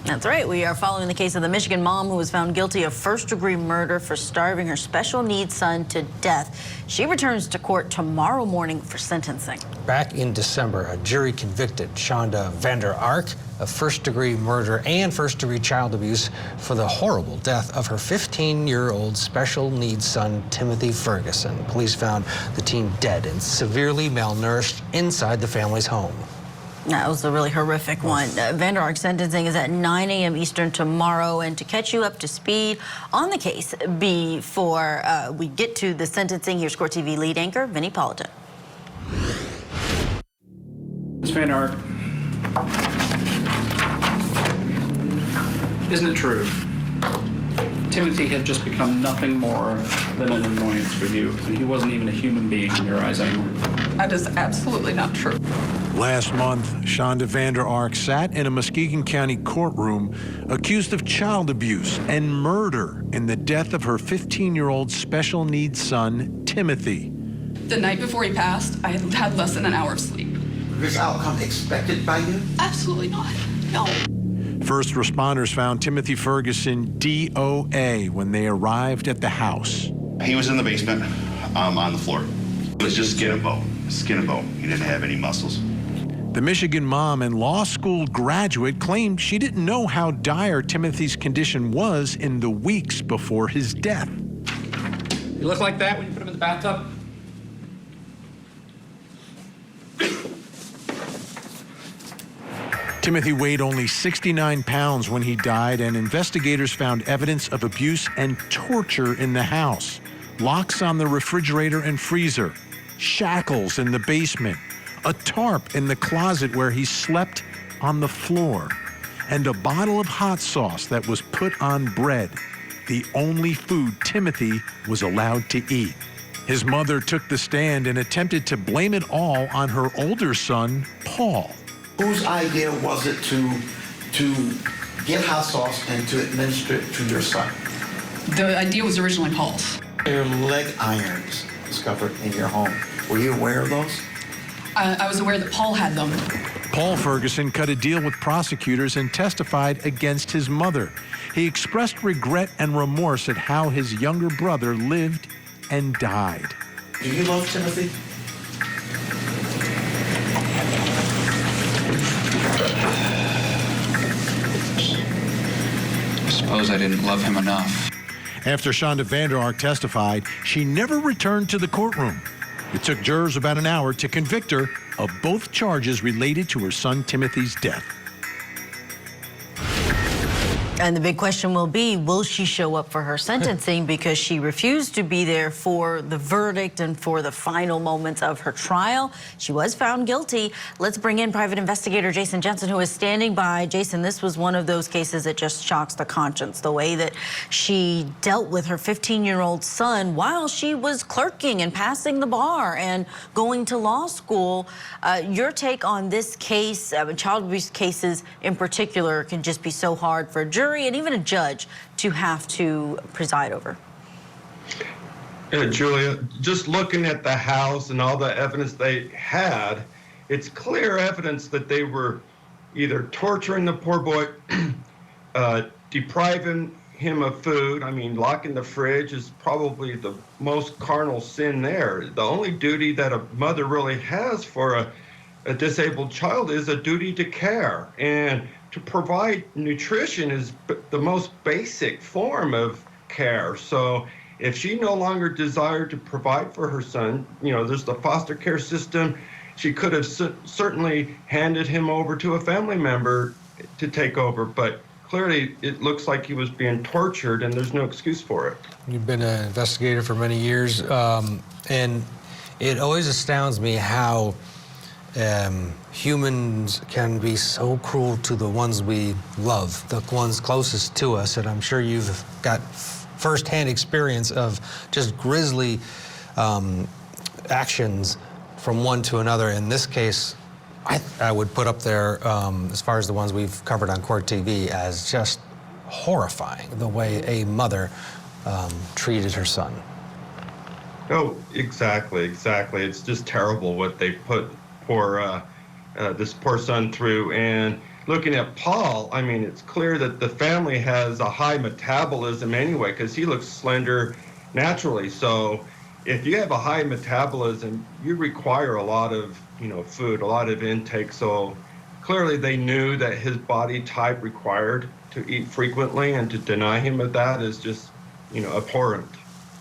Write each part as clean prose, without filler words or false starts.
That's right. We are following the case of the Michigan mom who was found guilty of first-degree murder for starving her special needs son to death. She returns to court tomorrow morning for sentencing. Back in December, a jury convicted Shanda Vander Ark of first-degree murder and first-degree child abuse for the horrible death of her 15-year-old special needs son, Timothy Ferguson. Police found the teen dead and severely malnourished inside the family's home. That was a really horrific one. Vander Ark's sentencing is at 9 a.m. Eastern tomorrow. And to catch you up to speed on the case before we get to the sentencing, here's Court TV lead anchor Vinny Politan. Ms. Vander Ark, isn't it true? Timothy had just become nothing more than an annoyance for you, and he wasn't even a human being in your eyes anymore. That is absolutely not true. Last month, Shanda Vander Ark sat in a Muskegon County courtroom accused of child abuse and murder in the death of her 15-year-old special needs son, Timothy. The night before he passed, I had had less than an hour of sleep. Was this outcome expected by you? Absolutely not. No. First responders found Timothy Ferguson DOA when they arrived at the house. He was in the basement on the floor. It was just skin and bone. Skin and bone. He didn't have any muscles. The Michigan mom and law school graduate claimed she didn't know how dire Timothy's condition was in the weeks before his death. You look like that when you put him in the bathtub? Timothy weighed only 69 pounds when he died, and investigators found evidence of abuse and torture in the house. Locks on the refrigerator and freezer, shackles in the basement, a tarp in the closet where he slept on the floor, and a bottle of hot sauce that was put on bread, the only food Timothy was allowed to eat. His mother took the stand and attempted to blame it all on her older son, Paul. Whose idea was it to get hot sauce and to administer it to your son? The idea was originally Paul's. There are leg irons discovered in your home. Were you aware of those? I was aware that Paul had them. Paul Ferguson cut a deal with prosecutors and testified against his mother. He expressed regret and remorse at how his younger brother lived and died. Do you love Timothy? I suppose I didn't love him enough. After Shanda Vander Ark testified, she never returned to the courtroom. It took jurors about an hour to convict her of both charges related to her son Timothy's death. And the big question will be, will she show up for her sentencing because she refused to be there for the verdict and for the final moments of her trial? She was found guilty. Let's bring in private investigator Jason Jensen, who is standing by. Jason, this was one of those cases that just shocks the conscience, the way that she dealt with her 15-year-old son while she was clerking and passing the bar and going to law school. Your take on this case, child abuse cases in particular, can just be so hard for a jury and even a judge to have to preside over. Yeah, Julia, just looking at the house and all the evidence they had, it's clear evidence that they were either torturing the poor boy, depriving him of food. I mean, locking the fridge is probably the most carnal sin there. The only duty that a mother really has for a disabled child is a duty to care. And to provide nutrition is the most basic form of care. So if she no longer desired to provide for her son, you know, there's the foster care system. She could have certainly handed him over to a family member to take over, but clearly it looks like he was being tortured and there's no excuse for it. You've been an investigator for many years, and it always astounds me how humans can be so cruel to the ones we love, the ones closest to us, and I'm sure you've got firsthand experience of just grisly actions from one to another. In this case, I would put up there, as far as the ones we've covered on Court TV, as just horrifying, the way a mother treated her son. Oh, exactly. It's just terrible what they put this poor son through. And looking at Paul, I mean, it's clear that the family has a high metabolism anyway, because he looks slender naturally. So if you have a high metabolism, you require a lot of, food, a lot of intake. So clearly they knew that his body type required to eat frequently, and to deny him of that is just, abhorrent.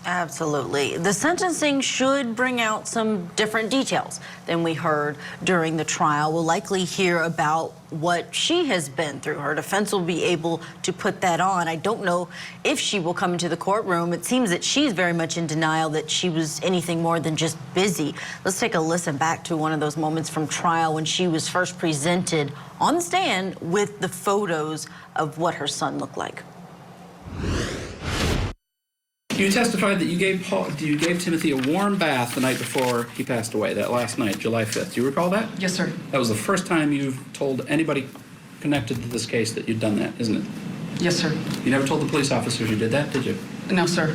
Absolutely. The sentencing should bring out some different details than we heard during the trial. We'll likely hear about what she has been through. Her defense will be able to put that on. I don't know if she will come into the courtroom. It seems that she's very much in denial that she was anything more than just busy. Let's take a listen back to one of those moments from trial when she was first presented on the stand with the photos of what her son looked like. You testified that you gave Timothy a warm bath the night before he passed away, that last night, July 5th. Do you recall that? Yes, sir. That was the first time you've told anybody connected to this case that you'd done that, isn't it? Yes, sir. You never told the police officers you did that, did you? No, sir.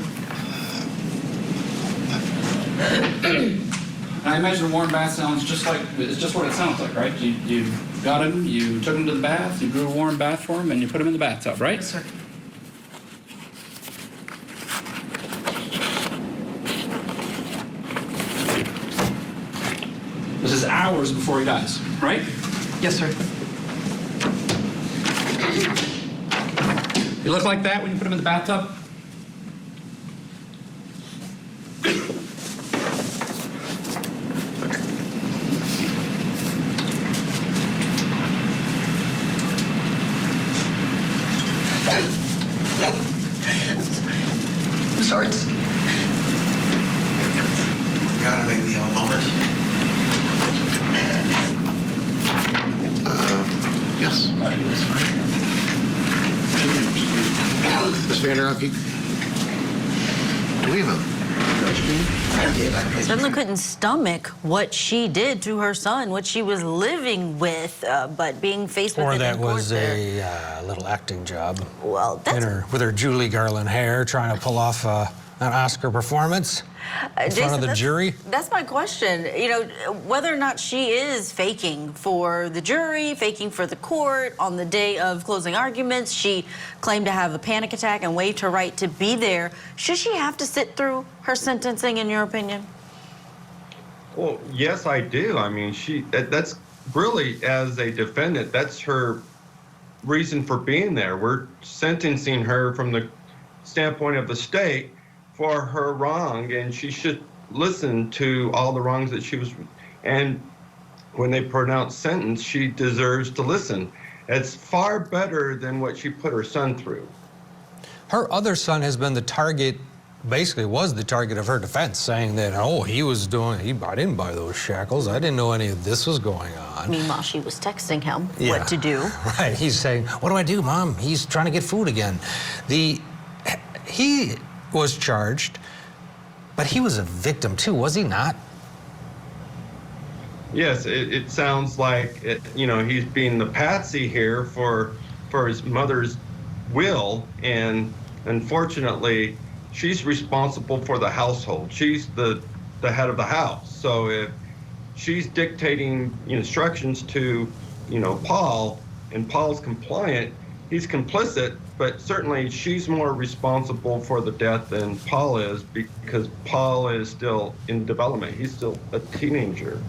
I imagine a warm bath sounds just like, it's just what it sounds like, right? You got him, you took him to the bath, you grew a warm bath for him, and you put him in the bathtub, right? Yes, sir. This is hours before he dies, right? Yes, sir. You look like that when you put him in the bathtub? I'm sorry. Gotta make me a moment. Yes. Ms. Vander Ark, do we have a... Certainly couldn't stomach what she did to her son, what she was living with, but being faced with Or it that in court was there. a little acting job. Well, that's With her Julie Garland hair, trying to pull off an Oscar performance in front of the jury. That's my question. Whether or not she is faking for the jury, faking for the court on the day of closing arguments. She claimed to have a panic attack and waived her right to be there. Should she have to sit through her sentencing, in your opinion? Well, yes, I do. I mean, that's really, as a defendant, that's her reason for being there. We're sentencing her from the standpoint of the state for her wrong, and she should listen to all the wrongs that she was, and when they pronounce sentence, she deserves to listen. It's far better than what she put her son through. Her other son has been the target, basically was the target of her defense, saying that, oh, I didn't buy those shackles. I didn't know any of this was going on. Meanwhile, she was texting him what to do. Right, he's saying, what do I do, Mom? He's trying to get food again. He was charged, but he was a victim too, was he not? Yes, it sounds like he's being the patsy here for his mother's will, and unfortunately, she's responsible for the household. She's the head of the house. So if she's dictating instructions to Paul, and Paul's compliant, he's complicit. But certainly she's more responsible for the death than Paul is, because Paul is still in development. He's still a teenager.